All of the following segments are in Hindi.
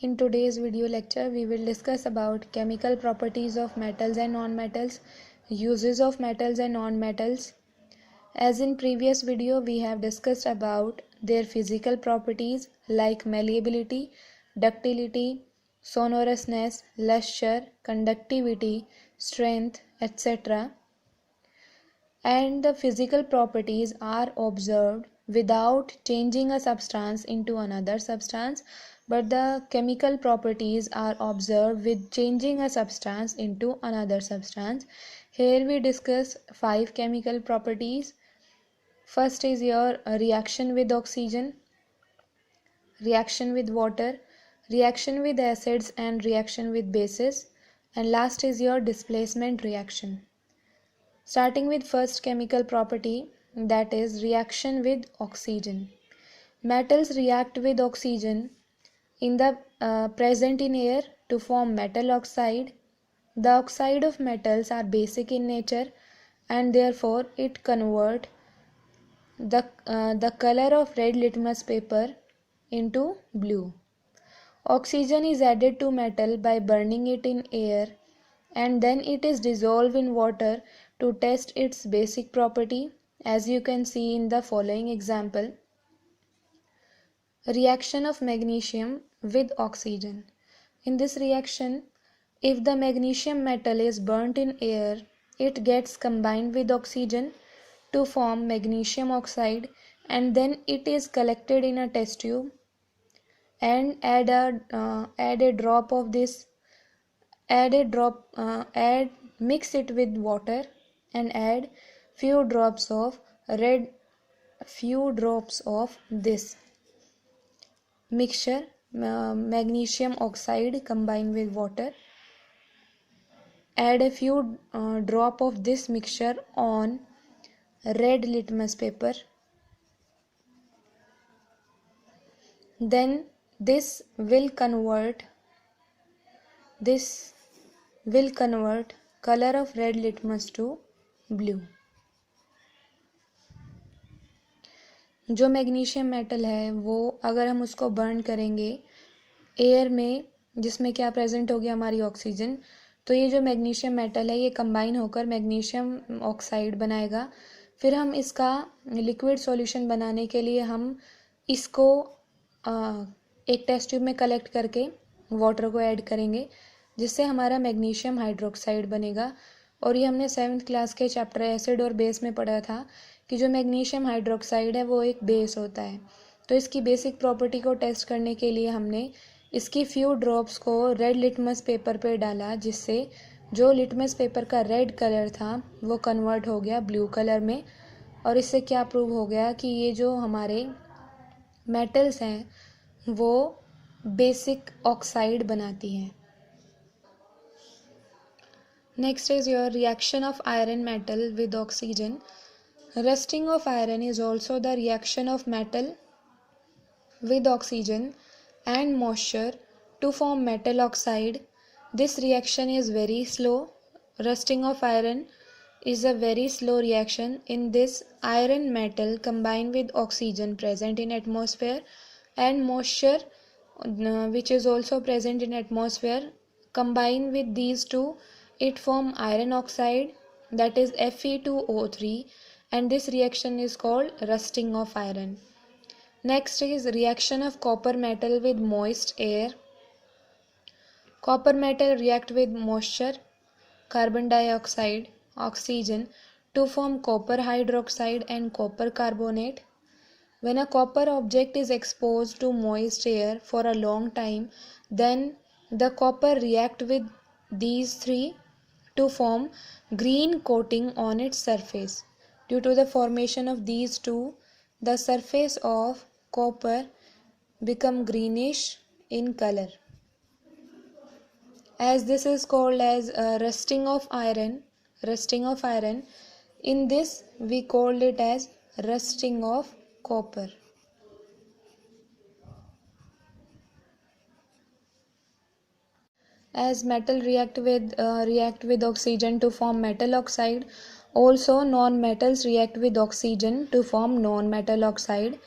In today's video lecture, we will discuss about chemical properties of metals and nonmetals, uses of metals and nonmetals. As in previous video, we have discussed about their physical properties like malleability, ductility, sonorousness, luster, conductivity, strength, etc. And the physical properties are observed without changing a substance into another substance, but the chemical properties are observed with changing a substance into another substance. Here we discuss 5 chemical properties. First is your reaction with oxygen, reaction with water, reaction with acids and reaction with bases, and last is your displacement reaction. Starting with first chemical property, that is reaction with oxygen. Metals react with oxygen in the present in air to form metal oxide. The oxide of metals are basic in nature and therefore it convert the color of red litmus paper into blue. Oxygen is added to metal by burning it in air and then it is dissolved in water to test its basic property, as you can see in the following example. Reaction of magnesium with oxygen. In this reaction, if the magnesium metal is burnt in air, it gets combined with oxygen to form magnesium oxide and then it is collected in a test tube and add a drop of this mix it with water and add few drops of this mixture, magnesium oxide combined with water. Add a few drop of this mixture on red litmus paper. Then this will convert color of red litmus to blue. जो मैग्नीशियम मेटल है वो अगर हम उसको बर्न करेंगे एयर में जिसमें क्या प्रेजेंट होगी हमारी ऑक्सीजन, तो ये जो मैग्नीशियम मेटल है ये कंबाइन होकर मैग्नीशियम ऑक्साइड बनाएगा. फिर हम इसका लिक्विड सॉल्यूशन बनाने के लिए हम इसको एक टेस्ट ट्यूब में कलेक्ट करके वाटर को ऐड करेंगे जिससे हमारा मैग्नीशियम हाइड्रोक्साइड बनेगा. और ये हमने 7th क्लास के चैप्टर एसिड और बेस में पढ़ा था कि जो मैग्नीशियम हाइड्रोक्साइड है वो एक बेस होता है. तो इसकी बेसिक प्रॉपर्टी को टेस्ट करने के लिए हमने इसकी फ्यू ड्रॉप्स को रेड लिटमस पेपर पे डाला जिससे जो लिटमस पेपर का रेड कलर था वो कन्वर्ट हो गया ब्लू कलर में. और इससे क्या प्रूव हो गया कि ये जो हमारे मेटल्स हैं वो बेसिक ऑक्साइड बनाती हैं. Next is your reaction of iron metal with oxygen. Rusting of iron is also the reaction of metal with oxygen and moisture to form metal oxide. This reaction is very slow. Rusting of iron is a very slow reaction. In this, iron metal combined with oxygen present in atmosphere and moisture which is also present in atmosphere combine with these two, it form iron oxide, that is Fe2O3, and this reaction is called rusting of iron. Next is reaction of copper metal with moist air. Copper metal react with moisture, carbon dioxide, oxygen to form copper hydroxide and copper carbonate. When a copper object is exposed to moist air for a long time, then the copper react with these three to form green coating on its surface. Due to the formation of these two, the surface of copper become greenish in color. As this is called as rusting of iron, in this we called it as rusting of copper. As metal react with oxygen to form metal oxide, also non-metals react with oxygen to form non-metal oxide.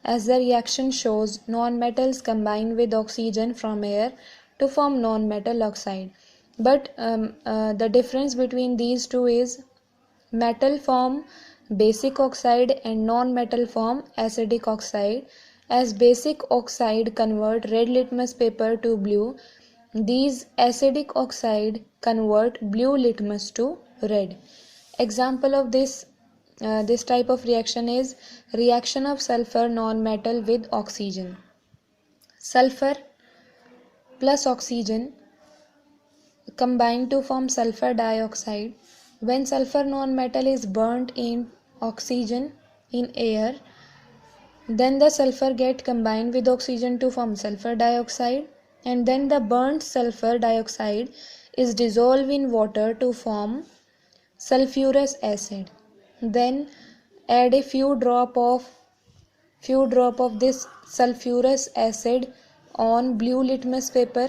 as the reaction shows non-metals combine with oxygen from air to form non-metal oxide. But the difference between these two is metal form basic oxide and non-metal form acidic oxide. As basic oxide convert red litmus paper to blue, these acidic oxide convert blue litmus to red. Example of this type of reaction is reaction of sulfur non-metal with oxygen. Sulfur plus oxygen combine to form sulfur dioxide. When sulfur non-metal is burnt in oxygen in air, then the sulfur get combined with oxygen to form sulfur dioxide, and then the burnt sulfur dioxide is dissolved in water to form sulfurous acid. Then add a few drop of this sulfurous acid on blue litmus paper.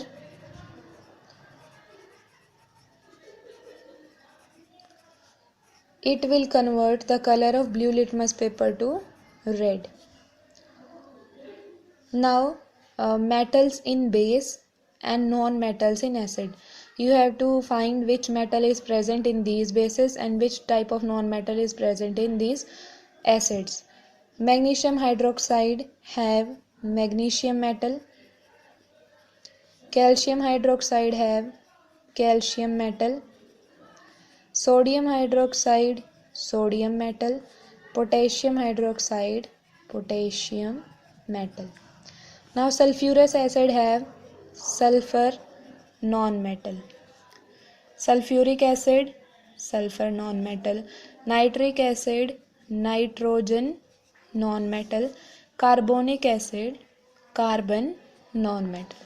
It will convert the color of blue litmus paper to red. Now metals in base and non-metals in acid. You have to find which metal is present in these bases and which type of non-metal is present in these acids. Magnesium hydroxide have magnesium metal. Calcium hydroxide have calcium metal. Sodium hydroxide sodium metal. Potassium hydroxide potassium metal. Now sulfurous acid have sulfur non-metal. Sulfuric acid sulfur non-metal. Nitric acid nitrogen non-metal. Carbonic acid carbon non-metal.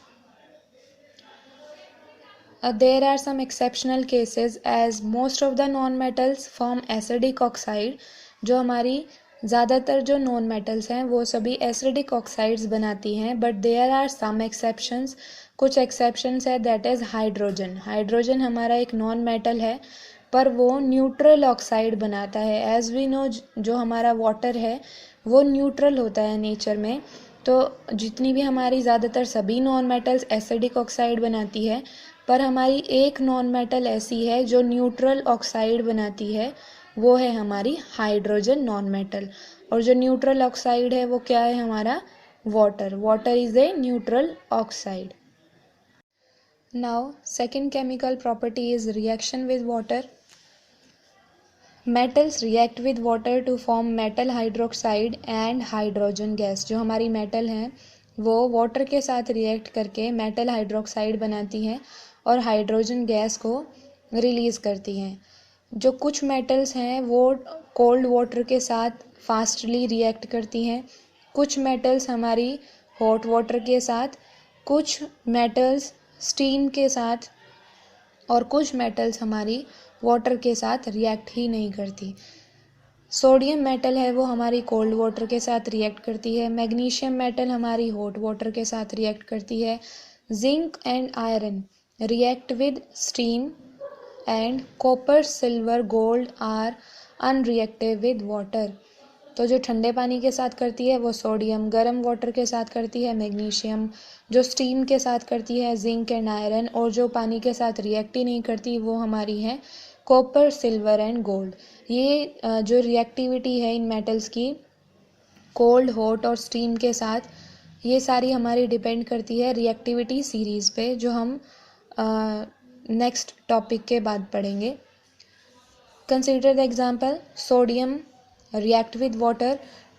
There are some exceptional cases as most of the non-metals form acidic oxide. जो हमारी ज़्यादातर जो नॉन मेटल्स हैं वो सभी एसिडिक ऑक्साइड्स बनाती हैं, but there are some exceptions. कुछ एक्सेप्शंस है, दैट इज़ हाइड्रोजन. हाइड्रोजन हमारा एक नॉन मेटल है पर वो न्यूट्रल ऑक्साइड बनाता है. एज वी नो जो हमारा वाटर है वो न्यूट्रल होता है नेचर में, तो जितनी भी हमारी ज़्यादातर सभी नॉन मेटल्स एसिडिक ऑक्साइड बनाती है, पर हमारी एक नॉन मेटल ऐसी है जो न्यूट्रल ऑक्साइड बनाती है, वो है हमारी हाइड्रोजन नॉन मेटल. और जो न्यूट्रल ऑक्साइड है वो क्या है हमारा water. Water is a neutral oxide. Now second chemical property is reaction with water. Metals react with water to form metal hydroxide and hydrogen gas. जो हमारी मेटल हैं वो वाटर के साथ रिएक्ट करके मेटल हाइड्रोक्साइड बनाती हैं और हाइड्रोजन गैस को रिलीज़ करती हैं. जो कुछ मेटल्स हैं वो कोल्ड वाटर के साथ फास्टली रिएक्ट करती हैं, कुछ मेटल्स हमारी हॉट वाटर के साथ, कुछ मेटल्स स्टीम के साथ और कुछ मेटल्स हमारी वाटर के साथ रिएक्ट ही नहीं करती. सोडियम मेटल है वो हमारी कोल्ड वाटर के साथ रिएक्ट करती है. मैग्नीशियम मेटल हमारी हॉट वाटर के साथ रिएक्ट करती है. Zinc and iron react with steam and copper silver gold are unreactive with water. तो जो ठंडे पानी के साथ करती है वो सोडियम, गर्म वाटर के साथ करती है मैग्नीशियम, जो स्टीम के साथ करती है जिंक एंड आयरन, और जो पानी के साथ रिएक्ट ही नहीं करती वो हमारी है कॉपर सिल्वर एंड गोल्ड. ये जो रिएक्टिविटी है इन मेटल्स की कोल्ड हॉट और स्टीम के साथ, ये सारी हमारी डिपेंड करती है रिएक्टिविटी सीरीज़ पे, जो हम नेक्स्ट टॉपिक के बाद पढ़ेंगे. Consider the example. Sodium react with water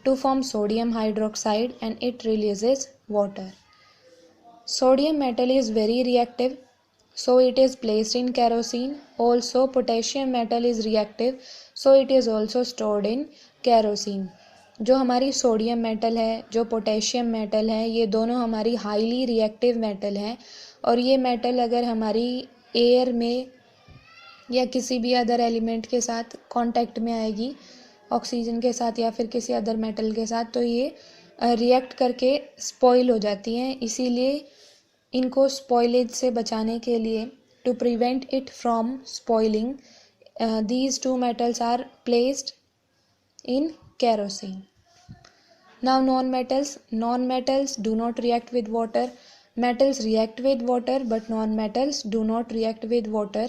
to form sodium hydroxide and it releases water. Sodium metal is very reactive, so it is placed in kerosene. Also potassium metal is reactive, so it is also stored in kerosene. जो हमारी सोडियम मेटल है, जो पोटेशियम मेटल है, ये दोनों हमारी हाईली रिएक्टिव मेटल हैं, और ये मेटल अगर हमारी एयर में या किसी भी अदर एलिमेंट के साथ कांटेक्ट में आएगी, ऑक्सीजन के साथ या फिर किसी अदर मेटल के साथ, तो ये रिएक्ट करके स्पॉइल हो जाती हैं. इसीलिए इनको स्पॉइलेज से बचाने के लिए, to prevent it from spoiling, these two metals are placed in kerosene. Now non-metals do not react with water. Metals react with water, but non-metals do not react with water.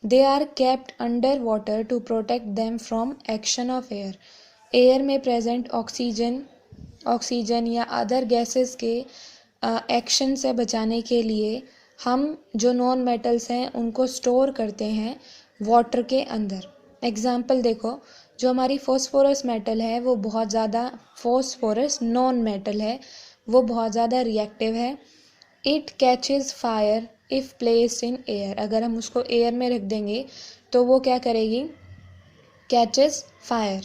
They are kept under water to protect them from action of air. Air में प्रेजेंट ऑक्सीजन या अदर गैसेस के एक्शन से बचाने के लिए हम जो नॉन मेटल्स हैं उनको स्टोर करते हैं वाटर के अंदर. एग्जाम्पल देखो, जो हमारी फॉस्फोरस मेटल है वो बहुत ज़्यादा, फॉस्फोरस नॉन मेटल है, वो बहुत ज़्यादा रिएक्टिव है. It catches fire if placed in air. अगर हम उसको एयर में रख देंगे तो वो क्या करेगी, catches fire.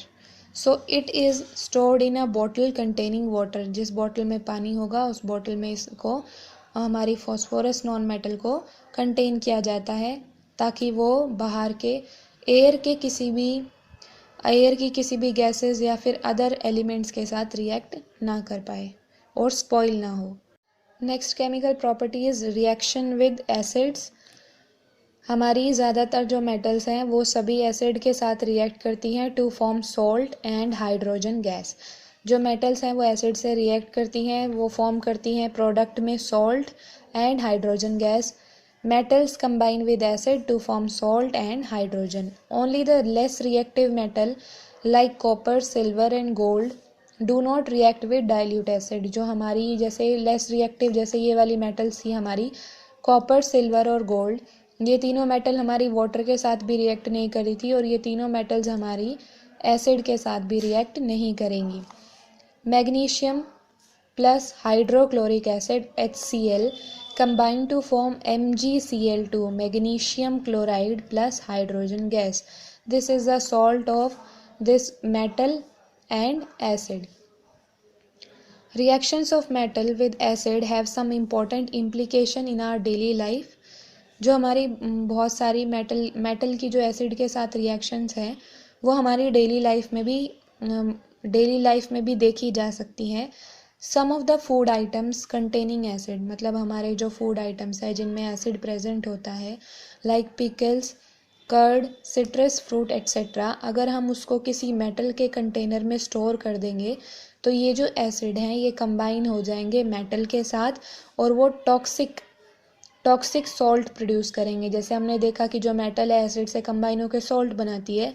So it is stored in a bottle containing water. जिस बॉटल में पानी होगा उस बॉटल में इसको हमारी फॉस्फोरस नॉन मेटल को कंटेन किया जाता है ताकि वो बाहर के एयर की किसी भी गैसेस या फिर अदर एलिमेंट्स के साथ रिएक्ट ना कर पाए और स्पॉइल ना हो. Next chemical property is reaction with acids. हमारी ज़्यादातर जो मेटल्स हैं वो सभी एसिड के साथ रिएक्ट करती हैं to form salt and hydrogen gas. जो मेटल्स हैं वो एसिड से रिएक्ट करती हैं, वो फॉर्म करती हैं प्रोडक्ट में salt and hydrogen gas. Metals combine with acid to form salt and hydrogen. Only the less reactive metal like copper, silver and gold do not react with dilute acid. जो हमारी जैसे less reactive, जैसे ये वाली metals थी हमारी कॉपर, सिल्वर और गोल्ड, ये तीनों मेटल हमारी वाटर के साथ भी रिएक्ट नहीं करी थी और ये तीनों मेटल्स हमारी एसिड के साथ भी रिएक्ट नहीं करेंगी. Magnesium plus hydrochloric acid HCl combine to form MgCl2, magnesium chloride plus hydrogen gas. This is the salt of this metal and acid. Reactions of metal with acid have some important implication in our daily life. जो हमारी बहुत सारी मेटल की जो एसिड के साथ रिएक्शंस हैं वो हमारी डेली लाइफ में भी देखी जा सकती हैं. Some of the food items containing acid, मतलब हमारे जो फूड आइटम्स है जिनमें एसिड प्रेजेंट होता है, like pickles, curd, citrus fruit etcetera, अगर हम उसको किसी मेटल के कंटेनर में स्टोर कर देंगे तो ये जो एसिड हैं ये कंबाइन हो जाएंगे मेटल के साथ और वो टॉक्सिक सॉल्ट प्रोड्यूस करेंगे. जैसे हमने देखा कि जो मेटल है एसिड से कंबाइन होकर सॉल्ट बनाती है,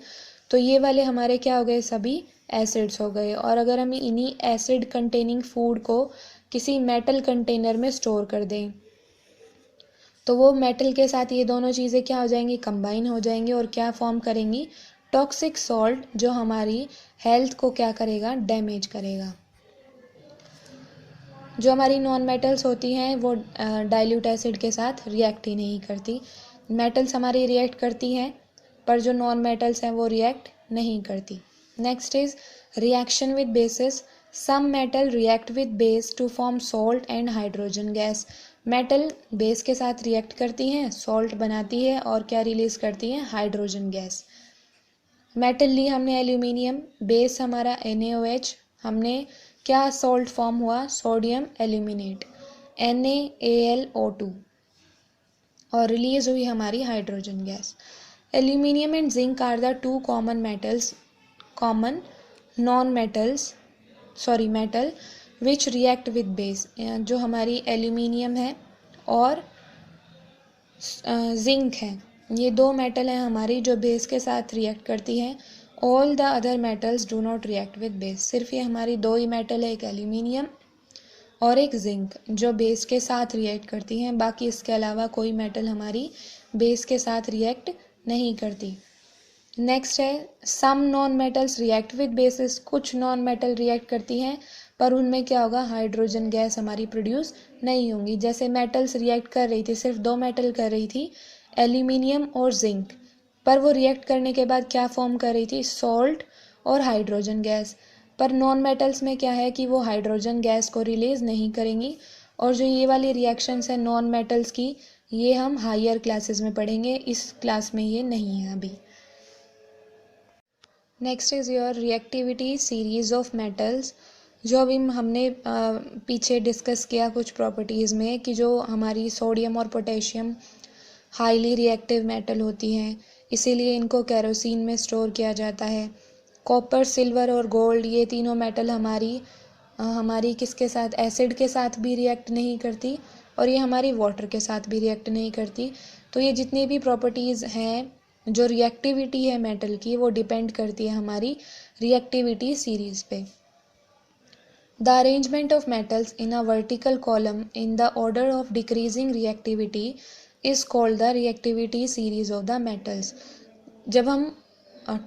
तो ये वाले हमारे क्या हो गए, सभी एसिड्स हो गए. और अगर हम इन्हीं एसिड कंटेनिंग फूड को किसी मेटल कंटेनर में स्टोर कर दें तो वो मेटल के साथ ये दोनों चीज़ें क्या हो जाएंगी, कंबाइन हो जाएंगी और क्या फॉर्म करेंगी, टॉक्सिक सॉल्ट, जो हमारी हेल्थ को क्या करेगा, डैमेज करेगा. जो हमारी नॉन मेटल्स होती हैं वो डाइल्यूट एसिड के साथ रिएक्ट ही नहीं करती. मेटल्स हमारी रिएक्ट करती हैं पर जो नॉन मेटल्स हैं वो रिएक्ट नहीं करती. Next is reaction with bases. Some metal react with base to form salt and hydrogen gas. Metal base के साथ रिएक्ट करती हैं, सॉल्ट बनाती है और क्या रिलीज करती हैं, हाइड्रोजन गैस. मेटल ली हमने एल्यूमिनियम, बेस हमारा NaOH, हमने क्या सॉल्ट फॉर्म हुआ, सोडियम एल्यूमिनेट NaAlO2 और रिलीज हुई हमारी hydrogen gas. Aluminium and zinc are the two metal which react with base. जो हमारी एल्यूमिनियम है और जिंक है, ये दो मेटल हैं हमारी जो बेस के साथ रिएक्ट करती हैं. All the other metals do not react with base. सिर्फ ये हमारी दो ही मेटल है, एक एल्यूमिनियम और एक जिंक, जो बेस के साथ रिएक्ट करती हैं. बाकी इसके अलावा कोई मेटल हमारी बेस के साथ रिएक्ट नहीं करती. नेक्स्ट है some non metals react with bases. कुछ नॉन मेटल रिएक्ट करती हैं पर उनमें क्या होगा, हाइड्रोजन गैस हमारी प्रोड्यूस नहीं होंगी. जैसे मेटल्स रिएक्ट कर रही थी, सिर्फ दो मेटल कर रही थी, एल्यूमिनियम और जिंक, पर वो रिएक्ट करने के बाद क्या फॉर्म कर रही थी, सॉल्ट और हाइड्रोजन गैस. पर नॉन मेटल्स में क्या है कि वो हाइड्रोजन गैस को रिलीज नहीं करेंगी. और जो ये वाली रिएक्शंस है नॉन मेटल्स की, ये हम हायर क्लासेस में पढ़ेंगे, इस क्लास में ये नहीं है अभी. Next is your reactivity series of metals. जो अभी हमने पीछे डिस्कस किया कुछ प्रॉपर्टीज़ में कि जो हमारी सोडियम और पोटेशियम हाईली रिएक्टिव मेटल होती हैं, इसीलिए इनको केरोसिन में स्टोर किया जाता है. कॉपर, सिल्वर और गोल्ड, ये तीनों मेटल हमारी किसके साथ, एसिड के साथ भी रिएक्ट नहीं करती और ये हमारी वाटर के साथ भी रिएक्ट नहीं करती। तो ये जितनी भी प्रॉपर्टीज़ हैं, जो रिएक्टिविटी है मेटल की, वो डिपेंड करती है हमारी रिएक्टिविटी सीरीज पे। The arrangement of metals in a vertical column in the order of decreasing reactivity is called the reactivity series of the metals. जब हम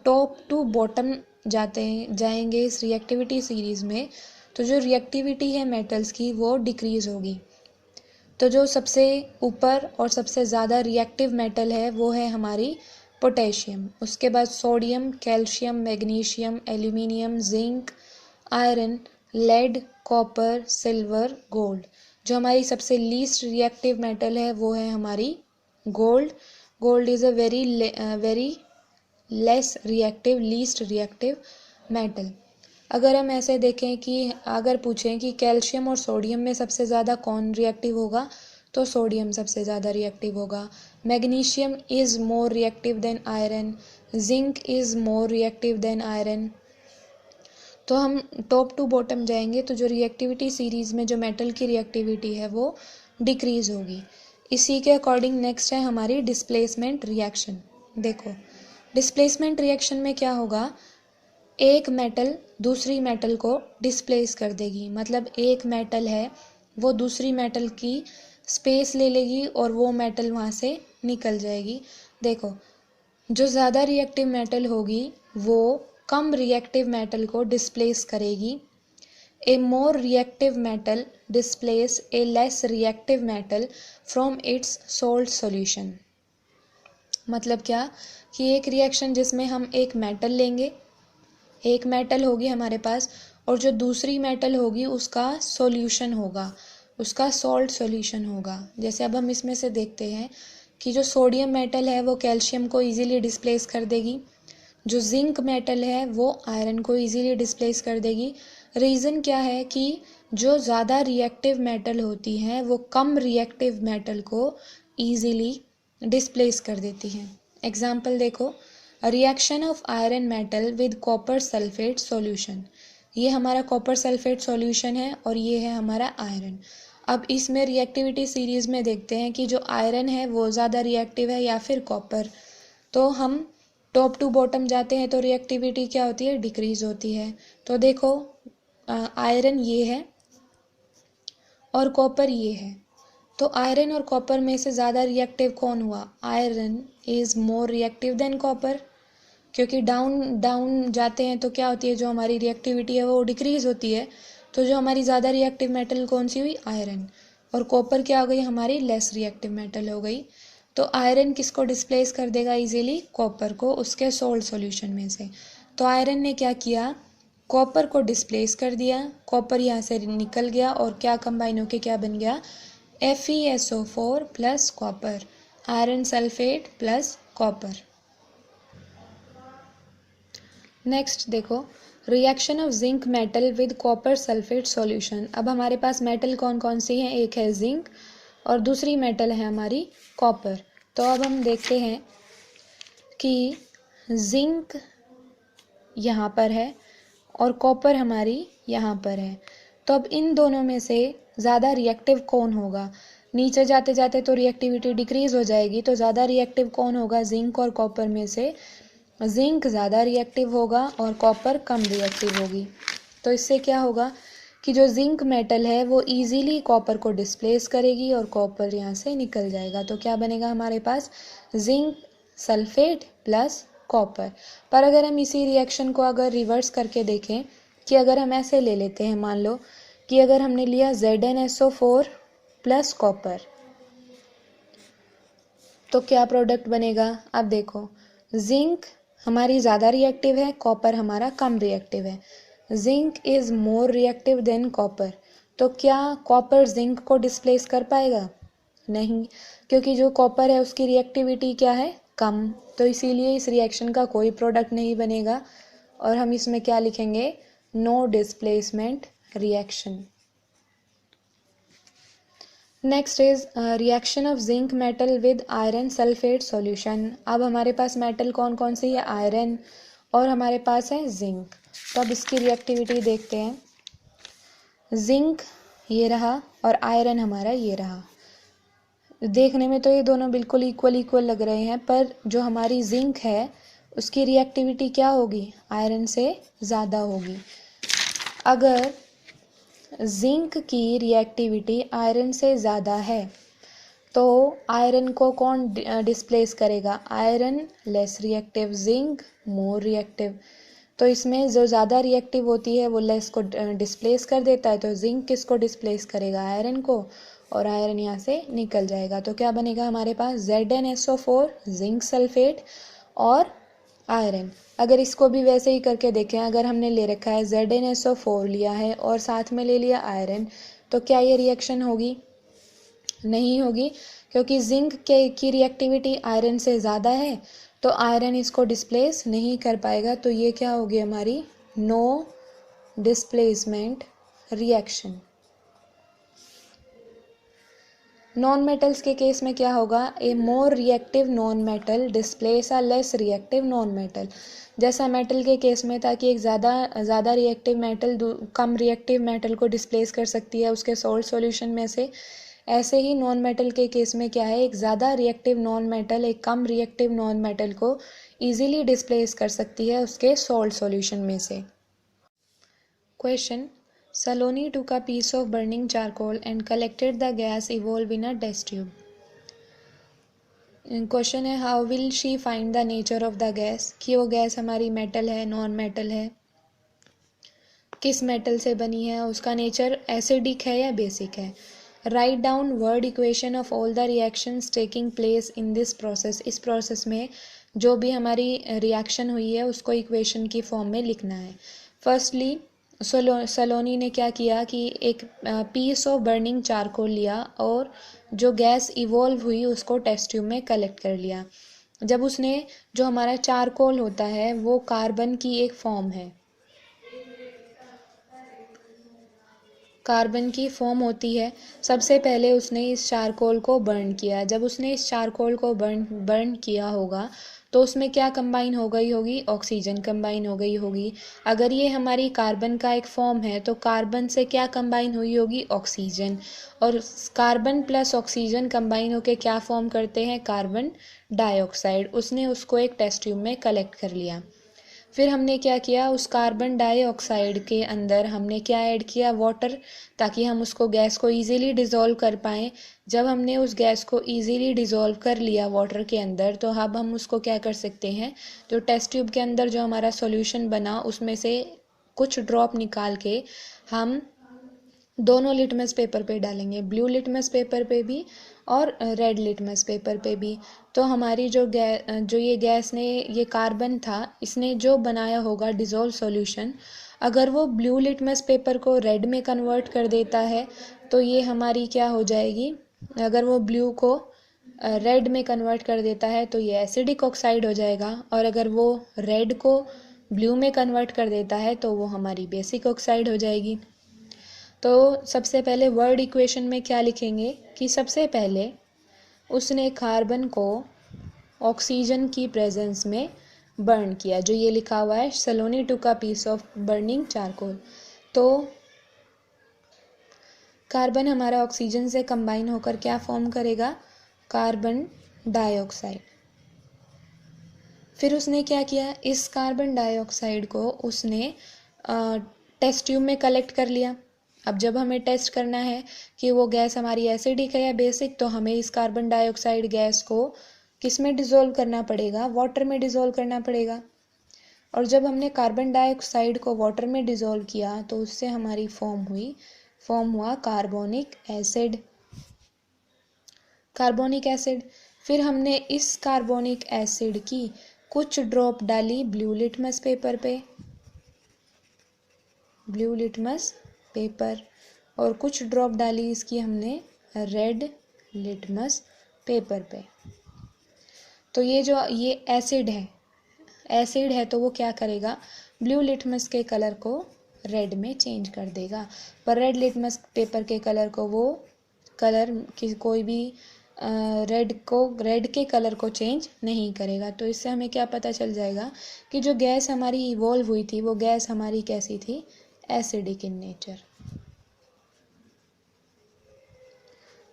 टॉप टू बॉटम जाएंगे इस रिएक्टिविटी सीरीज में, तो जो रिएक्टिविटी है मेटल्स की वो डिक्रीज होगी। तो जो सबसे ऊपर और सबसे ज़्यादा रिएक्टिव मेटल है वो है हमारी पोटेशियम, उसके बाद sodium, calcium, magnesium, aluminium, zinc, iron, lead, copper, silver, gold. जो हमारी सबसे लीस्ट रिएक्टिव मेटल है वो है हमारी gold. Gold is a very less reactive, least reactive metal. अगर हम ऐसे देखें कि अगर पूछें कि कैल्शियम और सोडियम में सबसे ज़्यादा कौन रिएक्टिव होगा, तो सोडियम सबसे ज़्यादा रिएक्टिव होगा। Magnesium is more reactive than iron, zinc is more reactive than iron. तो हम टॉप टू बॉटम जाएंगे तो जो रिएक्टिविटी सीरीज़ में जो मेटल की रिएक्टिविटी है वो डिक्रीज़ होगी। इसी के अकॉर्डिंग नेक्स्ट है हमारी डिस्प्लेसमेंट रिएक्शन। देखो, डिस्प्लेसमेंट रिएक्शन में क्या होगा, एक मेटल दूसरी मेटल को डिस्प्लेस कर देगी। मतलब एक मेटल है वो दूसरी मेटल की स्पेस ले लेगी और वो मेटल वहाँ से निकल जाएगी। देखो, जो ज़्यादा रिएक्टिव मेटल होगी वो कम रिएक्टिव मेटल को डिस्प्लेस करेगी। A more reactive metal displace a less reactive metal from its salt solution. मतलब क्या कि एक रिएक्शन जिसमें हम एक मेटल लेंगे, एक मेटल होगी हमारे पास और जो दूसरी मेटल होगी उसका सॉल्यूशन होगा, उसका सॉल्ट सॉल्यूशन होगा। जैसे अब हम इसमें से देखते हैं कि जो सोडियम मेटल है वो कैल्शियम को इजीली डिस्प्लेस कर देगी, जो जिंक मेटल है वो आयरन को इजीली डिस्प्लेस कर देगी। रीज़न क्या है कि जो ज़्यादा रिएक्टिव मेटल होती हैं वो कम रिएक्टिव मेटल को ईजीली डिस्प्लेस कर देती हैं। एग्जाम्पल देखो, reaction of iron metal with copper sulphate solution. ये हमारा कॉपर सल्फेट सॉल्यूशन है और ये है हमारा आयरन। अब इसमें रिएक्टिविटी सीरीज़ में देखते हैं कि जो आयरन है वो ज़्यादा रिएक्टिव है या फिर कॉपर। तो हम टॉप टू बॉटम जाते हैं तो रिएक्टिविटी क्या होती है, डिक्रीज होती है। तो देखो, आयरन ये है और कॉपर ये है, तो आयरन और कॉपर में से ज़्यादा रिएक्टिव कौन हुआ, iron is more reactive than copper. क्योंकि डाउन डाउन जाते हैं तो क्या होती है, जो हमारी रिएक्टिविटी है वो डिक्रीज होती है। तो जो हमारी ज़्यादा रिएक्टिव मेटल कौन सी हुई, आयरन। और कॉपर क्या हो गई, हमारी लेस रिएक्टिव मेटल हो गई। तो आयरन किसको डिस्प्लेस कर देगा इजीली, कॉपर को, उसके सोल्ट सॉल्यूशन में से। तो आयरन ने क्या किया, कॉपर को डिस्प्लेस कर दिया, कॉपर यहाँ से निकल गया और क्या कंबाइन होके क्या बन गया, FeSO4 plus copper, iron sulphate plus copper. Next देखो, reaction of zinc metal with copper sulphate solution. अब हमारे पास मेटल कौन कौन सी हैं, एक है जिंक और दूसरी मेटल है हमारी कॉपर। तो अब हम देखते हैं कि जिंक यहाँ पर है और कॉपर हमारी यहाँ पर है। तो अब इन दोनों में से ज़्यादा रिएक्टिव कौन होगा, नीचे जाते जाते तो रिएक्टिविटी डिक्रीज हो जाएगी, तो ज़्यादा रिएक्टिव कौन होगा, जिंक और कॉपर में से जिंक ज़्यादा रिएक्टिव होगा और कॉपर कम रिएक्टिव होगी। तो इससे क्या होगा कि जो जिंक मेटल है वो इजीली कॉपर को डिस्प्लेस करेगी और कॉपर यहाँ से निकल जाएगा। तो क्या बनेगा हमारे पास, जिंक सल्फेट प्लस कॉपर। पर अगर हम इसी रिएक्शन को अगर रिवर्स करके देखें कि अगर हम ऐसे ले लेते हैं, मान लो कि अगर हमने लिया ZnSO4 प्लस कॉपर, तो क्या प्रोडक्ट बनेगा। अब देखो, जिंक हमारी ज़्यादा रिएक्टिव है, कॉपर हमारा कम रिएक्टिव है। Zinc is more reactive than copper. तो क्या कॉपर जिंक को डिस्प्लेस कर पाएगा, नहीं, क्योंकि जो कॉपर है उसकी रिएक्टिविटी क्या है, कम। तो इसीलिए इस रिएक्शन का कोई प्रोडक्ट नहीं बनेगा और हम इसमें क्या लिखेंगे, no displacement reaction. Next is reaction of zinc metal with iron sulphate solution. अब हमारे पास मेटल कौन कौन सी है, आयरन और हमारे पास है जिंक। तो अब इसकी रिएक्टिविटी देखते हैं। जिंक ये रहा और आयरन हमारा ये रहा। देखने में तो ये दोनों बिल्कुल इक्वल लग रहे हैं, पर जो हमारी जिंक है उसकी रिएक्टिविटी क्या होगी, आयरन से ज़्यादा होगी। अगर जिंक की रिएक्टिविटी आयरन से ज़्यादा है तो आयरन को कौन डिस्प्लेस करेगा, iron less reactive, zinc more reactive. तो इसमें जो ज़्यादा रिएक्टिव होती है वो लेस को डिस्प्लेस कर देता है, तो जिंक किसको डिस्प्लेस करेगा, आयरन को, और आयरन यहाँ से निकल जाएगा। तो क्या बनेगा हमारे पास ZnSO4 जिंक सल्फेट और आयरन। अगर इसको भी वैसे ही करके देखें, अगर हमने ले रखा है ZnSO4 लिया है और साथ में ले लिया आयरन, तो क्या ये रिएक्शन होगी, नहीं होगी, क्योंकि जिंक की रिएक्टिविटी आयरन से ज़्यादा है तो आयरन इसको डिस्प्लेस नहीं कर पाएगा। तो ये क्या होगी हमारी no displacement reaction. Non metals के केस में क्या होगा, a more reactive non metal displace a less reactive non metal. जैसा मेटल के केस में था कि एक ज़्यादा रिएक्टिव मेटल कम रिएक्टिव मेटल को डिस्प्लेस कर सकती है उसके सॉल्ट सॉल्यूशन में से, ऐसे ही नॉन मेटल के केस में क्या है, एक ज़्यादा रिएक्टिव नॉन मेटल एक कम रिएक्टिव नॉन मेटल को ईजिली डिस्प्लेस कर सकती है उसके सॉल्ट सॉल्यूशन में से। Question, Saloni took a piece of burning charcoal and collected the gas evolved in a test tube. Question है, how will she find the nature of the gas, कि वो गैस हमारी मेटल है नॉन मेटल है, किस मेटल से बनी है, उसका नेचर एसिडिक है या बेसिक है। Write down word equation of all the reactions taking place in this process. इस प्रोसेस में जो भी हमारी रिएक्शन हुई है उसको इक्वेशन की फॉर्म में लिखना है। फर्स्टली सलोनी ने क्या किया कि एक पीस ऑफ बर्निंग चारकोल लिया और जो गैस इवॉल्व हुई उसको टेस्ट ट्यूब में कलेक्ट कर लिया। जब उसने, जो हमारा चारकोल होता है वो कार्बन की एक फॉर्म है, कार्बन की फॉर्म होती है। सबसे पहले उसने इस चारकोल को बर्न किया। जब उसने इस चारकोल को बर्न किया होगा तो उसमें क्या कंबाइन हो गई होगी, ऑक्सीजन कंबाइन हो गई होगी। अगर ये हमारी कार्बन का एक फॉर्म है तो कार्बन से क्या कंबाइन हुई होगी, ऑक्सीजन, और कार्बन प्लस ऑक्सीजन कंबाइन होकर क्या फॉर्म करते हैं, कार्बन डाइऑक्साइड। उसने उसको एक टेस्ट ट्यूब में कलेक्ट कर लिया। फिर हमने क्या किया, उस कार्बन डाइऑक्साइड के अंदर हमने क्या ऐड किया, वाटर, ताकि हम उसको गैस को इजीली डिज़ोल्व कर पाएँ। जब हमने उस गैस को इजीली डिज़ोल्व कर लिया वाटर के अंदर, तो अब हम उसको क्या कर सकते हैं, जो टेस्ट ट्यूब के अंदर जो हमारा सॉल्यूशन बना उसमें से कुछ ड्रॉप निकाल के हम दोनों लिटमस पेपर पे डालेंगे, ब्लू लिटमस पेपर पे भी और रेड लिटमस पेपर पे भी। तो हमारी जो ये गैस ने, ये कार्बन था, इसने जो बनाया होगा डिज़ोल्व सॉल्यूशन, अगर वो ब्लू लिटमस पेपर को रेड में कन्वर्ट कर देता है तो ये हमारी क्या हो जाएगी, अगर वो ब्लू को रेड में कन्वर्ट कर देता है तो ये एसिडिक ऑक्साइड हो जाएगा, और अगर वो रेड को ब्लू में कन्वर्ट कर देता है तो वो हमारी बेसिक ऑक्साइड हो जाएगी। तो सबसे पहले वर्ड इक्वेशन में क्या लिखेंगे कि सबसे पहले उसने कार्बन को ऑक्सीजन की प्रेजेंस में बर्न किया, जो ये लिखा हुआ है, Saloni took a piece of burning charcoal. तो कार्बन हमारा ऑक्सीजन से कंबाइन होकर क्या फॉर्म करेगा, कार्बन डाइऑक्साइड। फिर उसने क्या किया, इस कार्बन डाइऑक्साइड को उसने टेस्ट ट्यूब में कलेक्ट कर लिया। अब जब हमें टेस्ट करना है कि वो गैस हमारी एसिडिक है या बेसिक, तो हमें इस कार्बन डाइऑक्साइड गैस को किस में डिज़ोल्व करना पड़ेगा, वाटर में डिज़ोल्व करना पड़ेगा। और जब हमने कार्बन डाइऑक्साइड को वाटर में डिज़ोल्व किया तो उससे हमारी फॉर्म हुआ कार्बोनिक एसिड। कार्बोनिक एसिड, फिर हमने इस कार्बोनिक एसिड की कुछ ड्रॉप डाली ब्लू लिटमस पेपर पे, ब्लू लिटमस पेपर, और कुछ ड्रॉप डाली इसकी हमने रेड लिटमस पेपर पे। तो ये जो ये एसिड है तो वो क्या करेगा, ब्लू लिटमस के कलर को रेड में चेंज कर देगा, पर रेड लिटमस पेपर के कलर को वो कलर की कोई भी रेड के कलर को चेंज नहीं करेगा। तो इससे हमें क्या पता चल जाएगा कि जो गैस हमारी इवॉल्व हुई थी वो गैस हमारी कैसी थी, एसिडिक इन नेचर।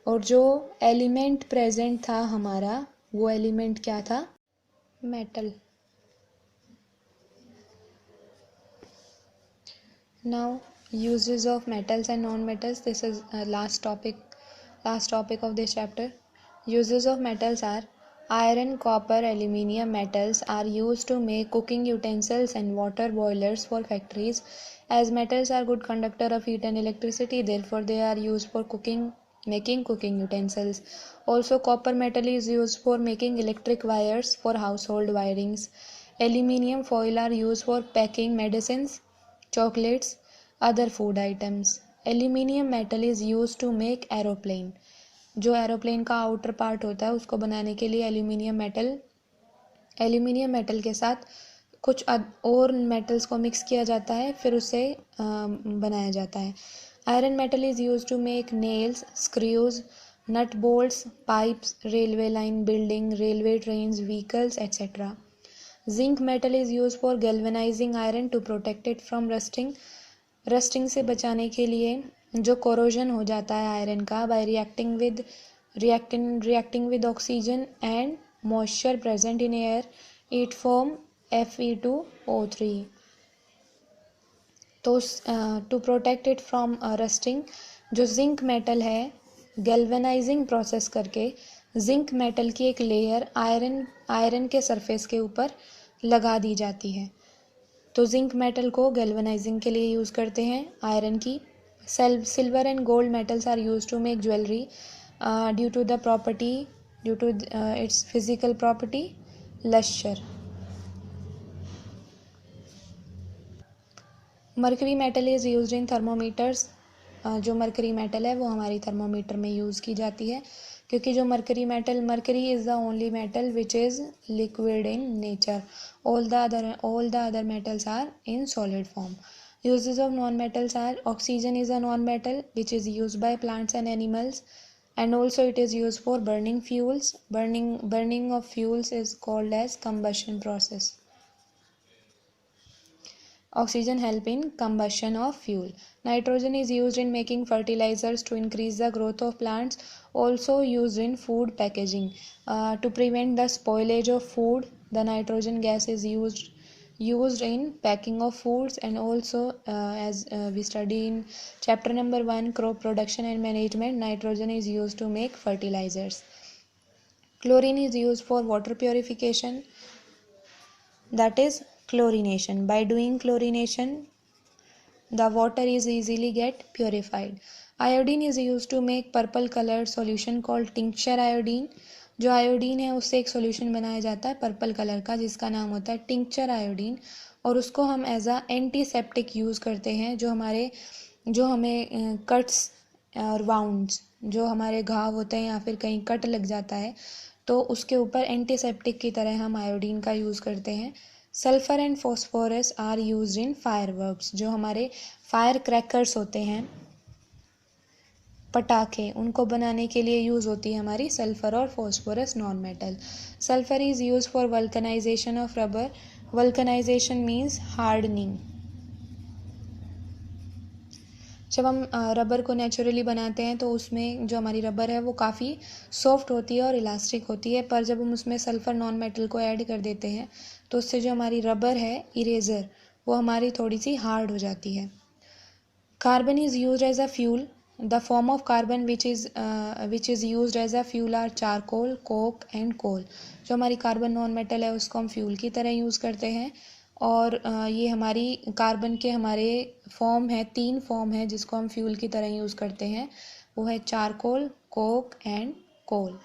और जो एलिमेंट प्रेजेंट था हमारा, वो एलिमेंट क्या था, metal. Now, uses of metals and non-metals. This is last topic of this chapter. Uses of metals are iron, copper, aluminium. Metals are used to make cooking utensils and water boilers for factories. As metals are good conductor of heat and electricity, therefore they are used for making cooking utensils. Also, copper metal is used for making electric wires for household wirings. Aluminium foil are used for packing medicines, chocolates, other food items. Aluminium metal is used to make aeroplane. जो एरोप्लेन का आउटर पार्ट होता है उसको बनाने के लिए एल्यूमिनियम मेटल के साथ कुछ और मेटल्स को मिक्स किया जाता है, फिर उसे बनाया जाता है। Iron metal is use to make nails, screws, nut bolts, pipes, railway line building, railway trains, vehicles etcetera. Zinc metal is use for galvanising iron to protect it from rusting से बचाने के लिए जो कोरोजन हो जाता है आयरन का by reacting with oxygen and moisture present in air, it form Fe2O3। तो to protect it from rusting, जो जिंक मेटल है गैल्वेनाइजिंग प्रोसेस करके जिंक मेटल की एक लेयर आयरन के सरफेस के ऊपर लगा दी जाती है। तो जिंक मेटल को गैल्वेनाइजिंग के लिए यूज़ करते हैं आयरन की। Silver and gold metals are use to make jewellery due to its physical property lustre. Mercury metal is used in thermometers. जो मरकरी मेटल है वो हमारी थर्मोमीटर में यूज़ की जाती है, क्योंकि जो mercury is the only metal which is liquid in nature. all the other metals are in solid form. Uses of non-metals are oxygen is a non-metal which is used by plants and animals, and also it is used for burning fuels. Burning of fuels is called as combustion process. Oxygen help in combustion of fuel. Nitrogen is used in making fertilizers to increase the growth of plants, also used in food packaging. To prevent the spoilage of food, the nitrogen gas is used in packing of foods, and also as we study in chapter number 1, crop production and management, nitrogen is used to make fertilizers. Chlorine is used for water purification, that is chlorination. By doing chlorination, the water is easily get purified. Iodine is used to make purple colored solution called tincture iodine. जो आयोडीन है उससे एक सॉल्यूशन बनाया जाता है पर्पल कलर का जिसका नाम होता है टिंक्चर आयोडीन, और उसको हम एज अ एंटीसेप्टिक यूज़ करते हैं। जो हमें कट्स और वाउंड्स, जो हमारे घाव होते हैं या फिर कहीं कट लग जाता है तो उसके ऊपर एंटीसेप्टिक की तरह हम आयोडीन का यूज़ करते हैं। Sulphur and phosphorus are used in fireworks. जो हमारे फायर क्रैकर्स होते हैं, पटाखे, उनको बनाने के लिए यूज़ होती है हमारी सल्फर और phosphorus non metal. Sulphur is use for vulcanisation of rubber. Vulcanisation means hardening. जब हम रबर को नेचुरली बनाते हैं तो उसमें जो हमारी रबर है वो काफ़ी सॉफ्ट होती है और इलास्टिक होती है, पर जब हम उसमें सल्फर नॉन मेटल को ऐड कर देते हैं तो उससे जो हमारी रबर है इरेज़र, वो हमारी थोड़ी सी हार्ड हो जाती है। Carbon is used as a fuel. The form of carbon which is used as a fuel are charcoal, coke and coal. जो हमारी कार्बन नॉन मेटल है उसको हम फ्यूल की तरह यूज़ करते हैं, और ये हमारी कार्बन के हमारे फॉर्म है, 3 फॉर्म है जिसको हम फ्यूल की तरह यूज़ करते हैं, वो है चारकोल, कोक एंड कोल।